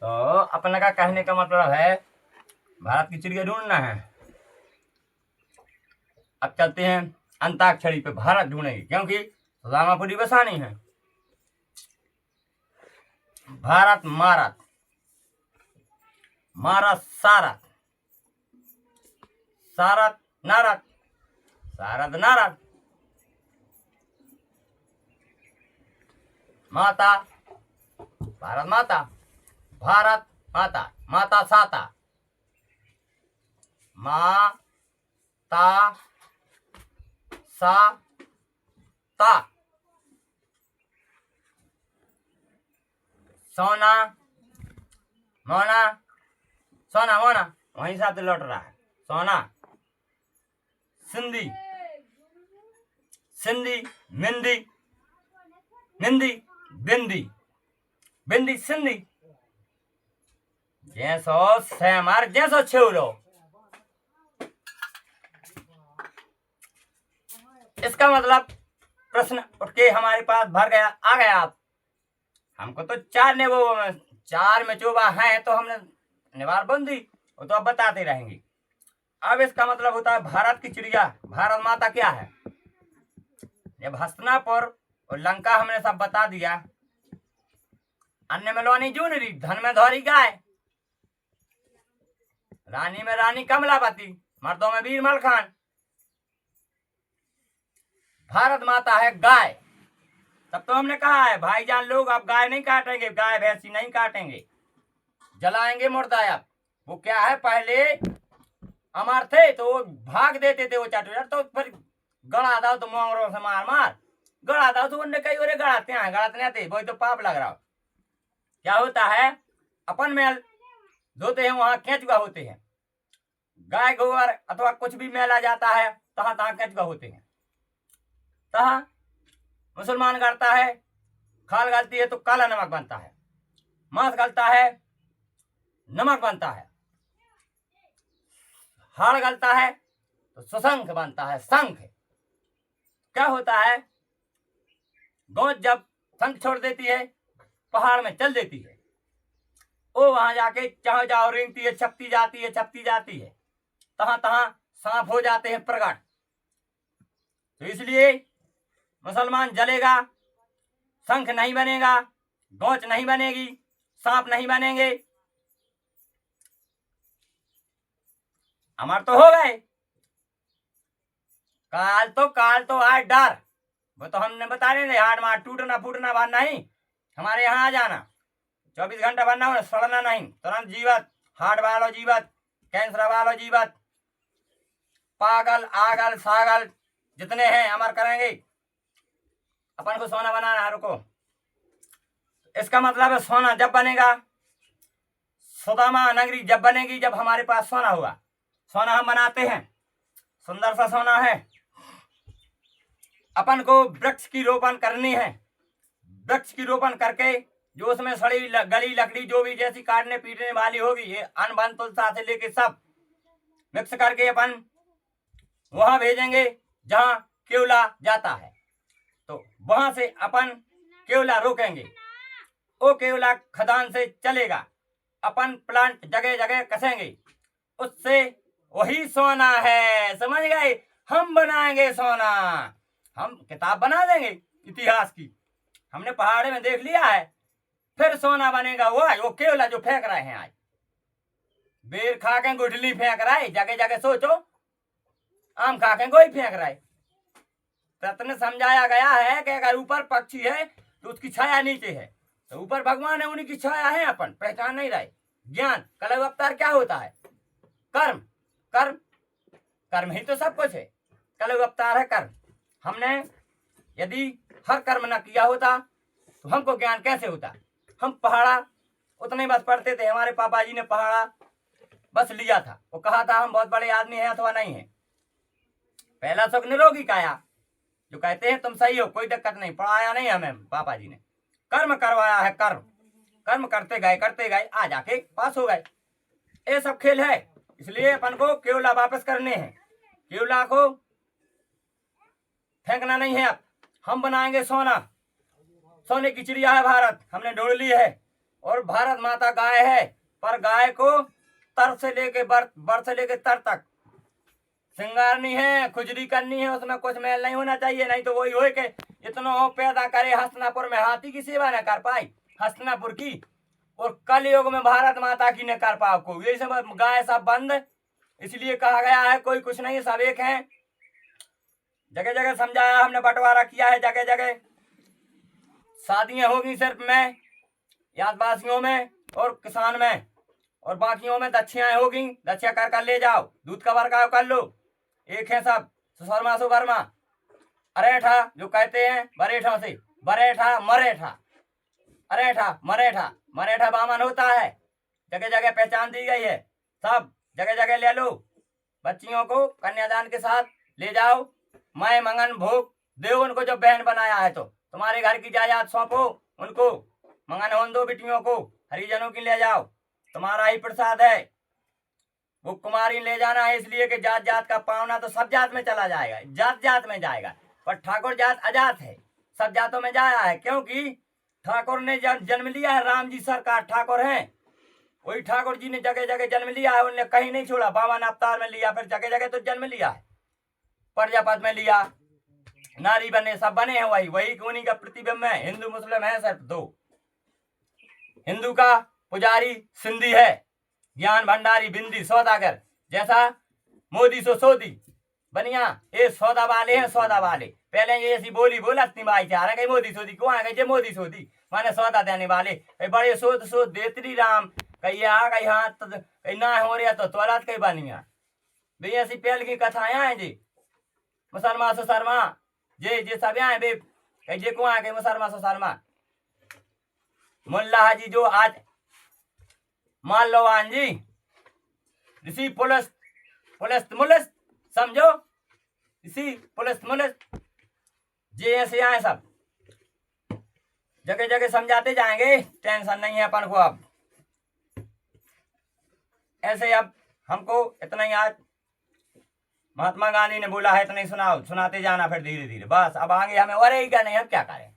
तो अपने का कहने का मतलब है भारत की चिड़िया ढूंढना है। अब चलते हैं अंताक्षरी पे, भारत ढूंढेंगे क्योंकि रामापुरी बसानी है। भारत मारत, मारत सारत, सारत नारद, सारद नारद, माता भारत माता, भारत माता, माता साता, माता सा ता, सोना मोना, सोना मोना वहीं साथ लौट रहा है। सोना, सिंधी, सिंधी मिंदी, मिंदी बिंदी, बिंदी सिंधी, जैसो सेमार जैसो छेवलो। इसका मतलब प्रश्न उठ के हमारे पास भर गया, आ गया। आप हमको तो चार में चोबा है तो हमने निवार बंदी, वो तो अब बताते रहेंगे। अब इसका मतलब होता है भारत की चिड़िया, भारत माता क्या है। जब हस्तिनापुर और लंका हमने सब बता दिया। अन्य में लोनी जूनरी, धन में धौरी गाय, रानी में रानी कमलापति, मर्दों में वीर मलखान। भारत माता है गाय। तब तो हमने कहा है भाईजान लोग अब गाय नहीं काटेंगे, गाय भैंसी नहीं काटेंगे, जलाएंगे मुर्दा। अब वो क्या है, पहले अमर थे तो वो भाग देते थे, वो चाटू तो फिर गड़ा दो तो मोंगरों से मार मार गड़ा दो, तो उनने कई ओरे गड़ाते हैं, गड़ाते नहीं थे, वही तो पाप लग रहा। क्या होता है, अपन मैल धोते हैं वहां केंचुआ होते हैं, गाय गोबर अथवा कुछ भी मैल आ जाता है तहां तहां केंचुआ होते हैं। तहां मुसलमान गलता है, खाल गलती है तो काला नमक बनता है, मांस गलता है नमक बनता है, हाड़ गलता है तो सुशंख बनता है, शंख। क्या होता है, गौच जब शंख छोड़ देती है पहाड़ में चल देती है, वो वहां जाके चाहो जाओ रेंगती है, छपती जाती है, छपती जाती है, तहां तहां सांप हो जाते हैं प्रकट। तो इसलिए मुसलमान जलेगा, शंख नहीं बनेगा, गौच नहीं बनेगी, सांप नहीं बनेंगे, अमर तो हो गए। काल तो आए डर, वो तो हमने बता रहे थे, हाथ मार टूटना फूटना बात नहीं, हमारे यहाँ आ जाना, 24 घंटा बनना हो, सड़ना नहीं, तुरंत जीवत, हार्ट वालो जीवत, कैंसर वालो जीवत, पागल आगल सागल जितने हैं अमर करेंगे। अपन को सोना बनाना है, रुको। इसका मतलब है सोना जब बनेगा, सुदामा नगरी जब बनेगी, जब हमारे पास सोना होगा। सोना हम बनाते हैं, सुंदर सा सोना है। अपन को वृक्ष की रोपण करनी है, वृक्ष की रोपण करके जो उसमें सड़ी गली लकड़ी जो भी जैसी काटने पीटने वाली होगी, ये अन्न बन तुलसा से लेके सब मिक्स करके अपन वहां भेजेंगे जहां केवला जाता है। तो वहां से अपन केवला रोकेंगे, वो केवला खदान से चलेगा, अपन प्लांट जगह जगह कसेंगे, उससे वही सोना है, समझ गए। हम बनाएंगे सोना, हम किताब बना देंगे इतिहास की, हमने पहाड़े में देख लिया है। फिर सोना बनेगा वो केवला जो फेंक रहे हैं आज, बेर खा के गुठली फेंक रहा है जगह जगह, सोचो आम खा के कोई फेंक रहा है। रत्न समझाया गया है कि अगर ऊपर पक्षी है तो उसकी छाया नीचे है, तो ऊपर भगवान है, उन्हीं की छाया है, अपन पहचान नहीं रहे। ज्ञान कलयुग अवतार क्या होता है, कर्म, कर्म कर्म ही तो सब कुछ है, कलयुग अवतार है कर्म। हमने यदि हर कर्म न किया होता तो हमको ज्ञान कैसे होता। हम पहाड़ा उतने बस पढ़ते थे, हमारे पापा जी ने पहाड़ा बस लिया था, वो कहा था हम बहुत बड़े आदमी हैं अथवा नहीं है। पहला सुख निरोगी काया, जो कहते हैं तुम सही हो, कोई दिक्कत नहीं, पढ़ाया नहीं हमें पापा जी ने, कर्म करवाया है, कर्म कर्म करते गए आ जाके पास हो गए। ये सब खेल है, इसलिए अपन को केवला वापस करने हैं, केवला को फेंकना नहीं है। अब हम बनाएंगे सोना, सोने की चिड़िया है भारत, हमने ढूंढ ली है। और भारत माता गाय है, पर गाय को तर से लेके बर से लेके तर तक श्रृंगारनी है, खुजरी करनी है, उसमें कुछ मैल नहीं होना चाहिए। नहीं तो वही हो के इतना हो पैदा करे हस्तिनापुर में हाथी की सेवा न कर पाई हस्तिनापुर की, और कल युग में भारत माता की न कर पाओ को। ये सब गाय सब बंद, इसलिए कहा गया है कोई कुछ नहीं, सब एक है। जगह जगह समझाया हमने, बंटवारा किया है जगह जगह। शादियां होगी सिर्फ में यादवासियों में और किसान में, और बाकियों में दक्षिणाएं होगी, दक्षिणा कर कर ले जाओ, दूध का बरकाव कर लो, एक है सब। सुशर्मा सुभर्मा अरेठा जो कहते हैं बरेठों से, बरेठा मरेठा, अरेठा मरेठा, मरेठा बामन होता है। जगह जगह पहचान दी गई है, सब जगह जगह ले लो। बच्चियों को कन्यादान के साथ ले जाओ, मैं मंगन भोग देव उनको, जो बहन बनाया है तो तुम्हारे घर की जायदाद सौंपो उनको, मंगन होन दो बेटियों को, हरिजनों की ले जाओ, तुम्हारा ही प्रसाद है। वो कुमारी ले जाना है, इसलिए कि जात जात का पावना तो सब जात में चला जाएगा, जात जात में जाएगा, पर ठाकुर जात अजात है, सब जातों में जाया है। क्योंकि ठाकुर ने जन्म लिया है, राम जी सरकार ठाकुर हैं, वही ठाकुर जी ने जगह जगह जन्म लिया है, उन्हें कहीं नहीं छोड़ा। 52 अवतार में लिया, फिर जगह जगह तो जन्म लिया है, प्रजापत में लिया, नारी बने, सब बने हैं वही वही उन्हीं का प्रतिबिंब है। हिंदू मुस्लिम है सिर्फ दो, हिंदू का पुजारी सिंधी है, ज्ञान भंडारी बिंदी सौदागर, जैसा मोदी सो सोदी बनिया, ये सौदा वाले हैं, सौदा वाले। पहले ये ऐसी बोली बोलती बाई थे, हारे मोदी सोदी को आ गई, मोदी सोदी माने सौदा देने वाले, बड़े सोद सोद देतरी राम कही आ गई, हाँ कहीं ना हो रहा तो तोलात कहीं बनिया भाई। ऐसी पहल की कथाएं हैं जी, मुसलमान सो शर्मा जे सब आए बे, कही जे को आ गई मुसलमान सो शर्मा मुल्ला हाजी जो आज मान लो आन जी ऋषि पुलिस पुलिस मुलिस समझो, इसी पुलिस मुलिस जे ऐसे आए सब जगह जगह समझाते जाएंगे, टेंशन नहीं है अपन को। अब ऐसे अब हमको इतना ही आज महात्मा गांधी ने बोला है, इतना ही सुनाओ, सुनाते जाना फिर धीरे धीरे, बस अब आगे हमें और ही क्या नहीं, हम क्या करें।